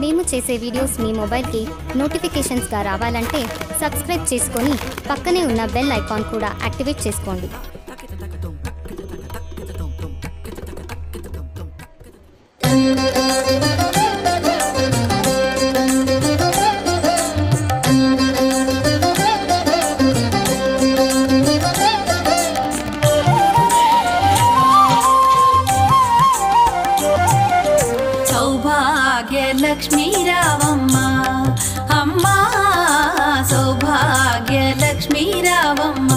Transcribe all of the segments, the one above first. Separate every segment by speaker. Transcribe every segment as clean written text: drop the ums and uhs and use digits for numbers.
Speaker 1: మేము చేసే వీడియోస్ మీ మొబైల్కి నోటిఫికేషన్స్గా రావాలంటే సబ్స్క్రైబ్ చేసుకొని పక్కనే ఉన్న బెల్ ఐకాన్ కూడా యాక్టివేట్ చేసుకోండి.
Speaker 2: లక్ష్మీ రావమ్మ అమ్మ సౌభాగ్య లక్ష్మీ రావమ్మ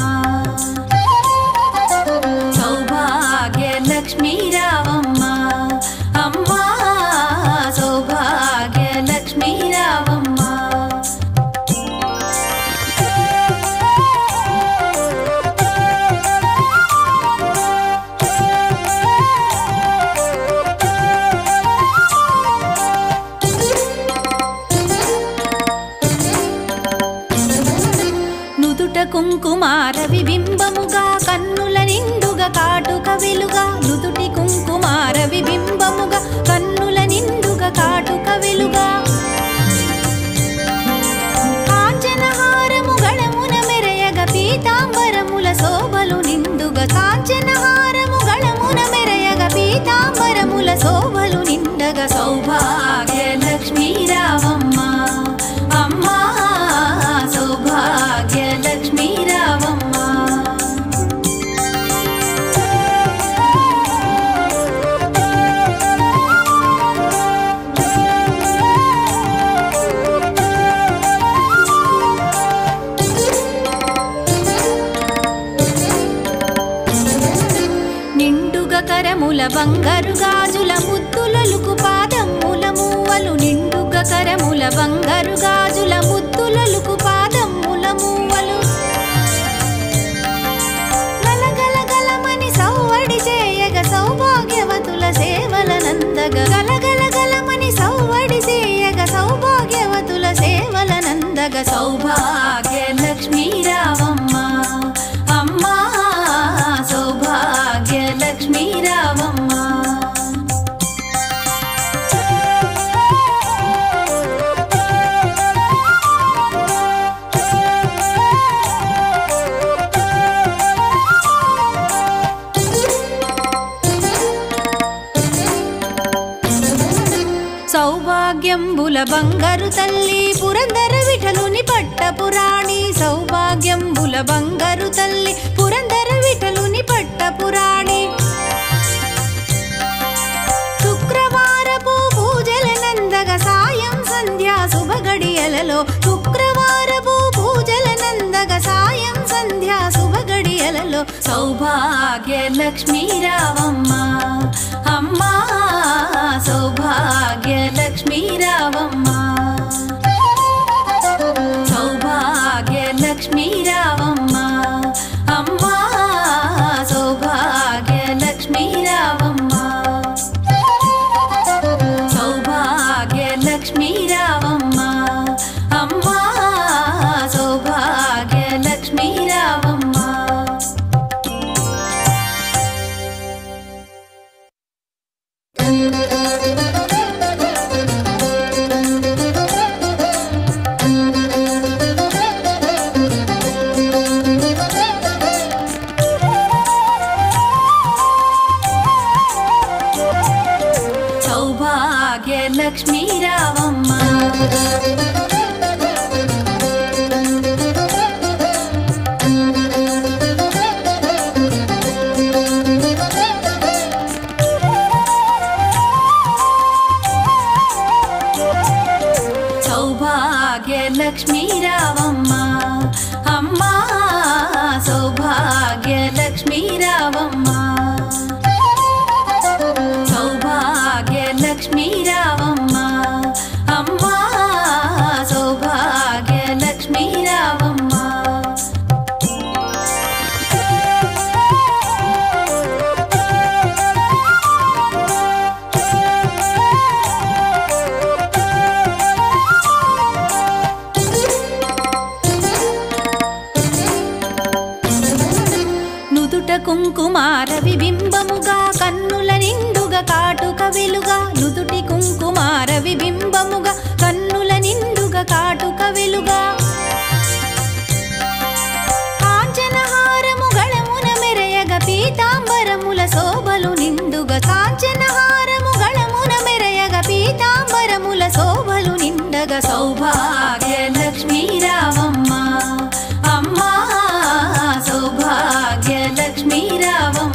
Speaker 2: సౌభాగ్య లక్ష్మీ రావమ్మ అమ్మ సౌభాగ్య లక్ష్మీ రావమ్మ కుంకుమార విబింబముగా కన్నుల నిండుగా కాటుక వెలుగా నుదుటి కుంకుమార విబింబముగా కన్నుల నిండుగా కాటుక వెలుగా కాంచనహారము గళమున మెరయగ పీతాంబరముల శోభలు నిండుగా కాంచనహారము గళమున మెరయగ పీతాంబరముల శోభలు నిండగా సౌభాగ్య లక్ష్మీ రావమ్మ అమ్మ సౌభాగ్య లక్ష్మీ రావమ్మ నిండుగా కరముల బంగారు గాజుల ముద్దులలుకు పాదముల మూవలు నిండుగా కరముల బంగారు గాజుల ముద్దులలుకు పాదముల మూవలు గలగలగలమని సౌవడి చేయగ సౌభాగ్యవతుల సేవల నందగ గలగలగలమని సౌవడి చేయగ సౌభాగ్యవతుల సేవల నందగ సౌభాగ్య లక్ష్మీ రావమ్మ అమ్మ సౌభాగ్య లక్ష్మీ రావమ్మ సౌభాగ్యంబుల బంగారు తల్లి పురందర విఠలుని పట్టపురాణి సౌభాగ్యంబుల బంగారు తల్లి పురందర విఠలుని పట్టపురాణి శుక్రవారపు పూజల నందగ సాయం సంధ్యా శుభగడియలలో శుక్రవారపు పూజల నందగ సాయం సంధ్యా శుభగడియలలో సౌభాగ్య లక్ష్మీ రావమ్మ అమ్మ సౌభాగ్య లక్ష్మీ రావమ్మ సౌభాగ్య లక్ష్మీ రావమ్మ అమ్మ సౌభాగ్య లక్ష్మీ రావమ్మ సౌభాగ్య లక్ష్మీ రావమ్మ అమ్మ సౌభాగ్య లక్ష్మీ రావమ్మ సౌభాగ్య లక్ష్మీ రావమ్మ సౌభాగ్య లక్ష్మీ రావమ్మ అమ్మ సౌభాగ్య లక్ష్మీ రావమ్మ సౌభాగ్య లక్ష్మీ రావమ్మ అమ్మ బింబముగా కన్నుల నిండుగా కాటుక వెలుగా నుదుటి కుంకుమార విబింబముగా కన్నుల నిండుగా కాటుక వెలుగా కాంచనహారము గళమున మెరయగ పీతాంబరముల శోభలు నిండుగా కాంచనహారము గళమున మెరయగ పీతాంబరముల శోభలు నిండగా సౌభాగ్య లక్ష్మీ రావమ్మ అమ్మా సౌభాగ్య లక్ష్మీ రావమ్మ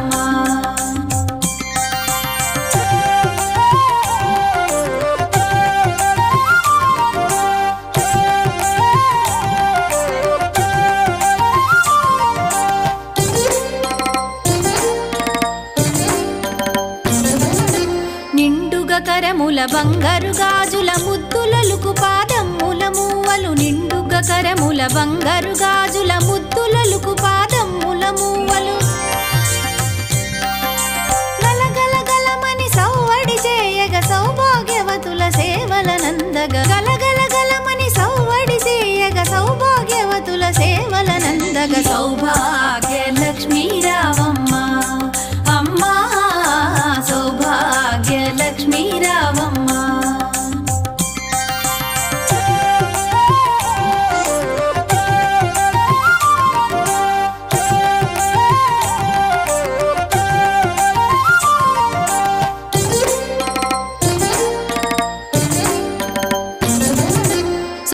Speaker 2: కరముల బంగారు గాజుల ముద్దులలుకు పాదమ్ముల మూవలు నిండుగా కరముల బంగారు గాజుల ముద్దులలుకు పాదమ్ముల మూవలు గలగల గలమని సౌవడి చేయగ సౌభాగ్యవతుల సేవల నందగ గలగల గలమని సౌవడి చేయగ సౌభాగ్యవతుల సేవల నందగ సౌభాగ్య లక్ష్మీ రావమ్మ అమ్మా సౌభాగ్య లక్ష్మీ రావమ్మ